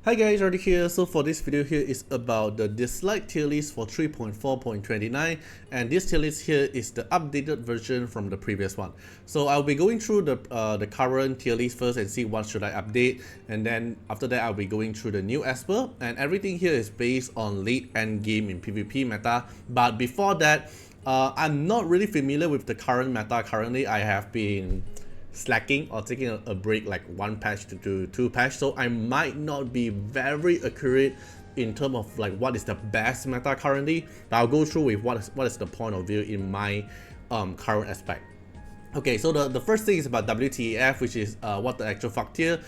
Hi guys, Artiar here. So for this video here is about the Dislyte tier list for 3.4.29, and this tier list here is the updated version from the previous one. So I'll be going through the current tier list first and see what should I update, and then after that I'll be going through the new Esper, and everything here is based on late end game in PvP meta. But before that, I'm not really familiar with the current meta. Currently I have been slacking or taking a break, like one patch to two patch, so I might not be very accurate in terms of like what is the best meta currently, but I'll go through with what is the point of view in my current aspect. Okay, so the first thing is about WTF, which is what the actual fuck tier,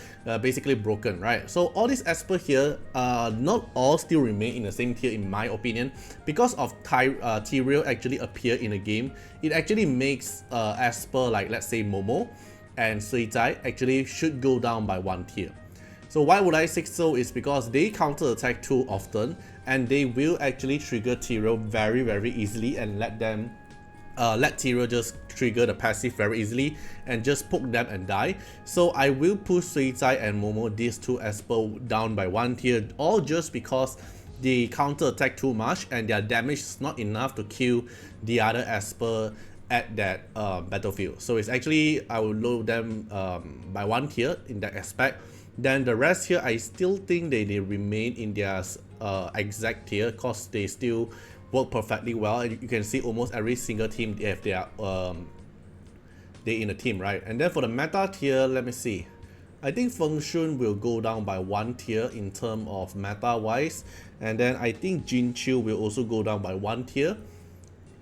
basically broken, right? So all these Esper here, not all still remain in the same tier in my opinion. Because of Tyrael actually appear in the game, it actually makes Esper like, let's say, Momo and Suitai actually should go down by one tier. So why would I say so is because they counter attack too often, and they will actually trigger Tyrael very easily and let Tyrael just trigger the passive very easily and just poke them and die. So I will push Suitai and Momo, these two Esper, down by one tier, all just because they counter attack too much and their damage is not enough to kill the other Esper at that battlefield. So it's actually, I will lower them by one tier in that aspect. Then the rest here, I still think they remain in their exact tier because they still work perfectly well, and you can see almost every single team they have their they in a team, right? And then for the meta tier, let me see. I think Feng Shun will go down by one tier in terms of meta wise, and then I think Jin Chiu will also go down by one tier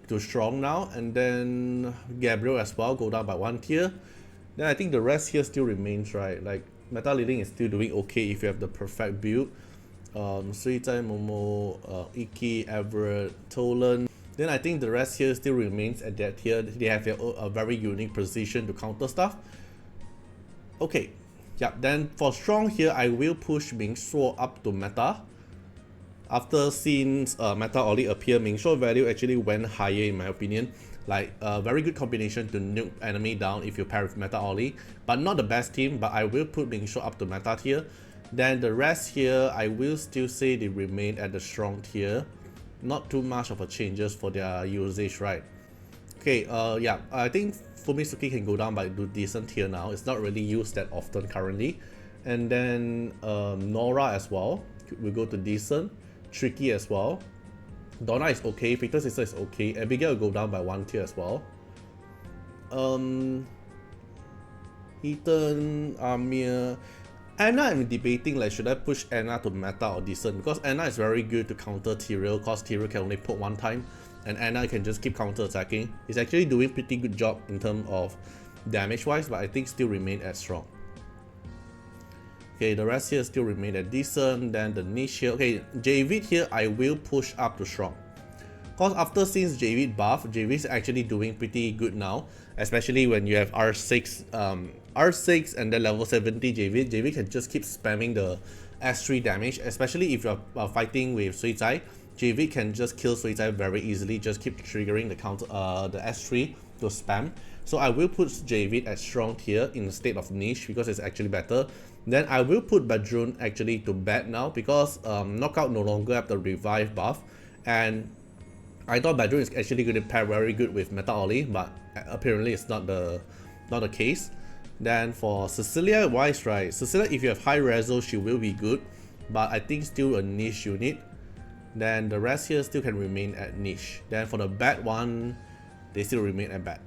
to strong now, and then Gabriel as well go down by one tier. Then I think the rest here still remains, right? Like meta leading is still doing okay if you have the perfect build. Suitai, Momo, Iki, Everett, Tolen. Then I think the rest here still remains at that tier. They have a very unique position to counter stuff. Okay, yeah. Then for strong here, I will push Ming Shuo up to meta. After seeing meta Oli appear, Ming Shuo value actually went higher in my opinion. Like a very good combination to nuke enemy down if you pair with meta Oli, but not the best team. But I will put Ming Shuo up to meta tier. Then the rest here, I will still say they remain at the strong tier. Not too much of a changes for their usage, right? Okay, yeah, I think Fumitsuki can go down by decent tier now. It's not really used that often currently. And then Nora as well, we go to decent. Tricky as well. Donna is okay, Victor Sister is okay. Abigail will go down by one tier as well. Ethan, Amir. Anna, I'm debating like should I push Anna to meta or decent, because Anna is very good to counter Tyrael because Tyrael can only poke one time and Anna can just keep counter attacking. It's actually doing pretty good job in terms of damage wise, but I think still remain at strong. Okay, the rest here still remain at decent. Then the niche here, okay, Javid here I will push up to strong. Because after since Javid buff, Javid is actually doing pretty good now, especially when you have R6 and then level 70 Javid. Javid can just keep spamming the S3 damage, especially if you're fighting with Suitai. Javid can just kill Suitai very easily, just keep triggering the counter the S3 to spam. So I will put Javid at strong tier instead of niche because it's actually better. Then I will put Badrun actually to bad now because Knockout no longer have the revive buff, and I thought Badrun is actually going to pair very good with Meta Oli, but apparently it's not the case. Then for Cecilia wise, right, Cecilia if you have high reso she will be good, but I think still a niche unit. Then the rest here still can remain at niche. Then for the bad one, they still remain at bad.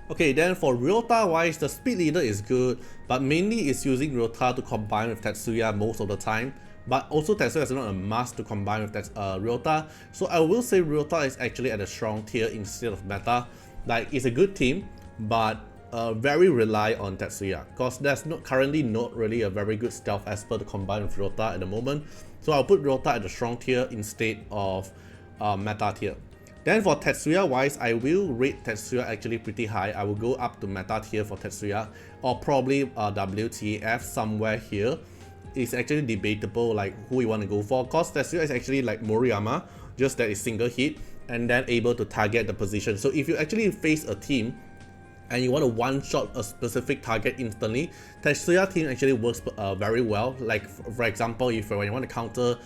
Okay, then for Ryota wise, the speed leader is good, but mainly it's using Ryota to combine with Tetsuya most of the time. But also Tetsuya is not a must to combine with Ryota, so I will say Ryota is actually at a strong tier instead of meta. Like it's a good team, but very rely on Tetsuya because there's currently not really a very good stealth Esper to combine with Ryota at the moment. So I'll put Ryota at the strong tier instead of meta tier. Then for Tetsuya wise, I will rate Tetsuya actually pretty high. I will go up to meta tier for Tetsuya, or probably WTF somewhere here. It's actually debatable like who you want to go for, because Tetsuya is actually like Moriyama, just that it's single hit and then able to target the position. So if you actually face a team and you want to one-shot a specific target instantly, Tetsuya team actually works very well. Like for example, when you want to counter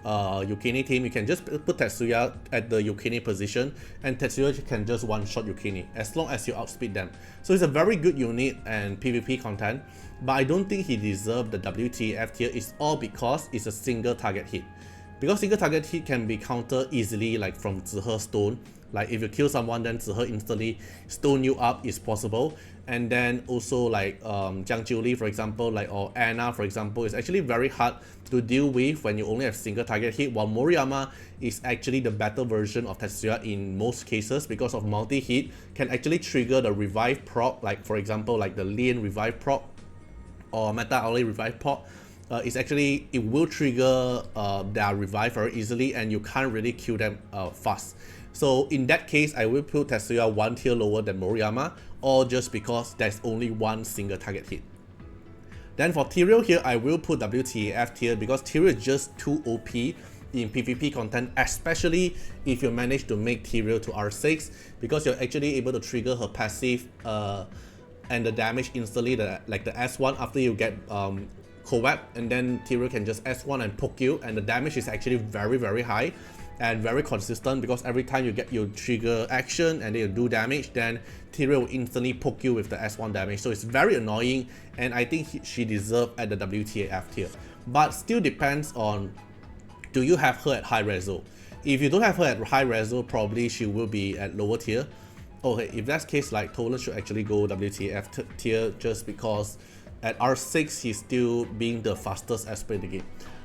Yukini team, you can just put Tetsuya at the Yukini position, and Tetsuya can just one-shot Yukini as long as you outspeed them. So it's a very good unit and PvP content, but I don't think he deserved the WTF tier. It's all because it's a single target hit. Because single target hit can be countered easily, like from Zihe stone. Like if you kill someone, then Zihe instantly stone you up is possible. And then also like Jiang Jiuli, for example, like or Anna, for example, is actually very hard to deal with when you only have single target hit, while Moriyama is actually the better version of Tetsuya in most cases because of multi-hit, can actually trigger the revive proc, like for example like the Lien revive proc or Meta Oli revive proc. It will trigger their revive very easily, and you can't really kill them fast. So in that case, I will put Tetsuya one tier lower than Moriyama, or just because there's only one single target hit. Then for Tyrael here, I will put WTF tier because Tyrael is just too OP in PvP content, especially if you manage to make Tyrael to R6, because you're actually able to trigger her passive and the damage instantly, like the S1 after you get co-op, and then Tyrael can just S1 and poke you, and the damage is actually very high and very consistent, because every time you trigger action and then you do damage, then Tyrael will instantly poke you with the S1 damage. So it's very annoying, and I think she deserves at the WTF tier. But still depends on, do you have her at high reso? If you don't have her at high reso, probably she will be at lower tier. Okay, if that's the case, like Tolen should actually go WTF tier, just because at R6 he's still being the fastest SP in the game.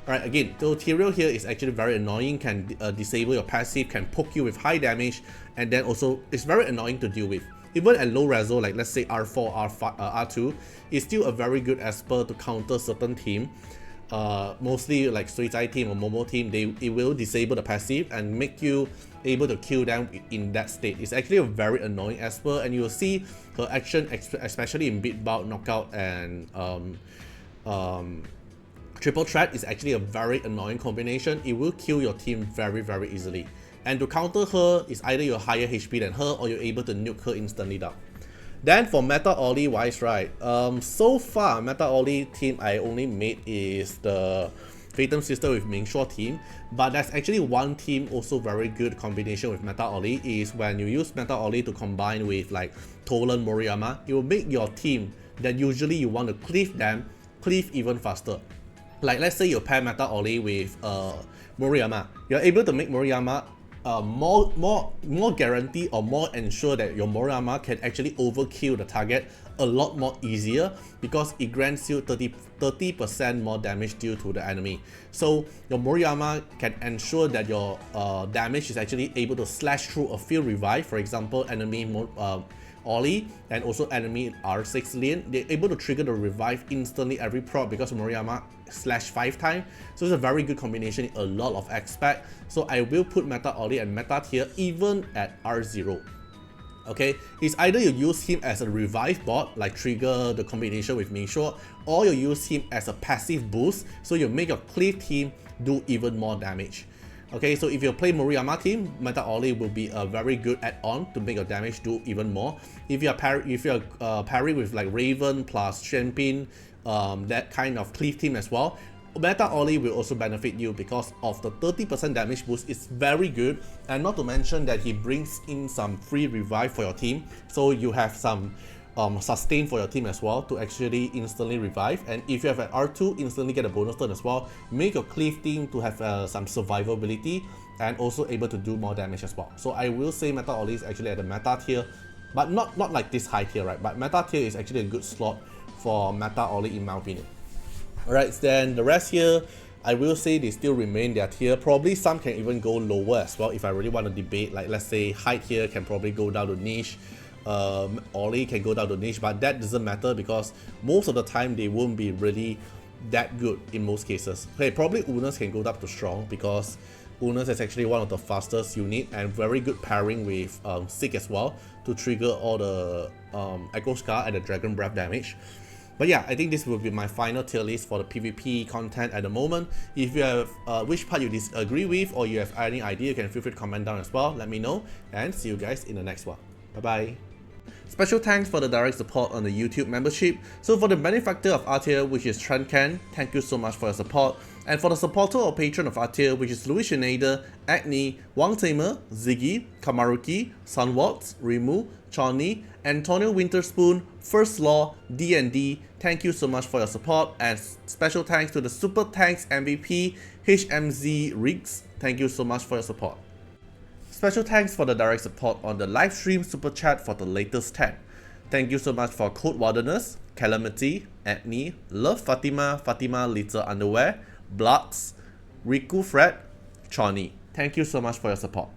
Alright, again, so Tyrael here is actually very annoying, can disable your passive, can poke you with high damage, and then also it's very annoying to deal with. Even at low reso, like let's say R4, R5, R2, it's still a very good esper to counter certain team. Mostly like Suicide team or Momo team, it will disable the passive and make you able to kill them in that state. It's actually a very annoying esper, and you will see her action, especially in beat bout, knockout, and triple threat is actually a very annoying combination. It will kill your team very easily. And to counter her is either you're higher HP than her, or you're able to nuke her instantly down. Then for Meta Oli wise, right, so far Meta Oli team I only made is the Phantom Sister with Mingxuo team, but there's actually one team also very good combination with Meta Oli, is when you use Meta Oli to combine with like Tolen, Moriyama, it will make your team that usually you want to cleave them, cleave even faster. Like let's say you pair Meta Oli with Moriyama, you're able to make Moriyama more guarantee, or more ensure that your Moriyama can actually overkill the target a lot more easier, because it grants you 30% more damage due to the enemy. So your Moriyama can ensure that your damage is actually able to slash through a field revive, for example enemy Oli and also enemy R6 Lien. They're able to trigger the revive instantly every proc because Moriyama slash 5 times. So it's a very good combination in a lot of aspects. So I will put Meta Oli and Meta tier even at R0. Okay, it's either you use him as a revive bot, like trigger the combination with Mingxuo, or you use him as a passive boost, so you make your cleave team do even more damage. Okay, so if you play Moriyama team, Meta Oli will be a very good add-on to make your damage do even more. If you're pairing with like Raven plus Shenpin, that kind of cleave team as well, Meta Oli will also benefit you because of the 30% damage boost. It's very good, and not to mention that he brings in some free revive for your team, so you have some sustain for your team as well to actually instantly revive. And if you have an R2, instantly get a bonus turn as well. Make your cleave team to have some survivability and also able to do more damage as well. So I will say Meta Oli is actually at the meta tier, but not like this high tier, right? But meta tier is actually a good slot for Meta Oli in my opinion. Alright, then the rest here, I will say they still remain their tier. Probably some can even go lower as well if I really want to debate. Like let's say height here can probably go down to niche. Oli can go down to niche, but that doesn't matter because most of the time they won't be really that good in most cases. Okay, probably Unas can go up to strong because Unas is actually one of the fastest unit and very good pairing with Sick as well to trigger all the Echo Scar and the Dragon Breath damage. But yeah, I think this will be my final tier list for the PvP content at the moment. If you have which part you disagree with or you have any idea, you can feel free to comment down as well. Let me know, and see you guys in the next one. Bye bye. Special thanks for the direct support on the YouTube membership. So for the benefactor of Artiar, which is Trencan, thank you so much for your support. And for the supporter or patron of Artiar, which is Louis Schneider, Agni, Wang Tamer, Ziggy, Kamaruki, Sunwaltz, Rimu, Chani, Antonio Winterspoon, First Law, D&D, thank you so much for your support. And special thanks to the Super Thanks MVP, HMZ Riggs, thank you so much for your support. Special thanks for the direct support on the live stream super chat for the latest tag. Thank you so much for Code Wardeners, Calamity, Agni, Love Fatima, Fatima Little Underwear, Bloods, Riku Fred, Chani. Thank you so much for your support.